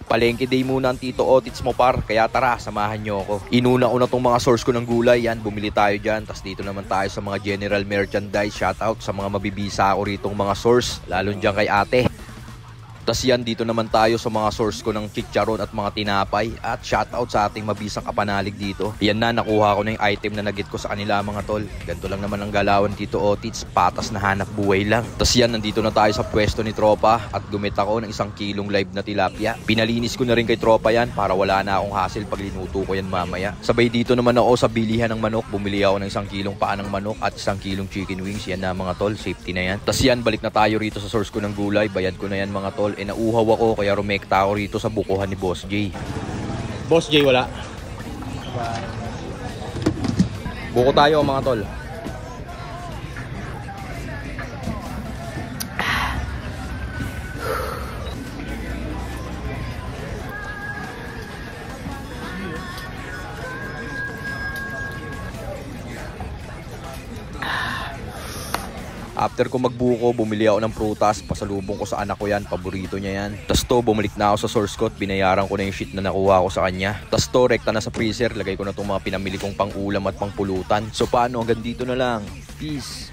Palengke day muna ang Tito Otits mo par, kaya tara, samahan nyo ako. Inuna ko na tong mga source ko ng gulay, yan, bumili tayo dyan. Tapos dito naman tayo sa mga general merchandise, shoutout sa mga mabibisa ako ritong mga source, lalo dyan kay ate. Tas yan, dito naman tayo sa mga source ko ng chicharon at mga tinapay. At shoutout sa ating mabisang kapanalig dito. Yan na, nakuha ko na yung item na nagit ko sa kanila mga tol. Ganito lang naman ang galawan dito Otits, patas na hanap buhay lang. Tas yan, nandito na tayo sa pwesto ni Tropa. At gumit ako ng 1 kilong live na tilapia. Pinalinis ko na rin kay Tropa yan para wala na akong hassle pag linuto ko yan mamaya. Sabay dito naman ako sa bilihan ng manok. Bumili ako ng 1 kilong paa ng manok at 1 kilong chicken wings. Yan na mga tol, safety na yan. Tas yan, balik na tayo rito sa source ko ng gulay. Bayad ko na yan mga tol. Nauuhaw ako kaya rumekta ako rito sa bukuhan ni Boss J. Boss J wala. Buko tayo mga tol. After ko magbuko, bumili ako ng prutas, pasalubong ko sa anak ko yan, paborito niya yan. Tas to, bumalik na ako sa source ko at binayaran ko na yung shit na nakuha ko sa kanya. Tas to, rekta na sa freezer, lagay ko na itong mga pinamili kong pang ulam at pang pulutan. So paano, hanggang dito na lang. Peace!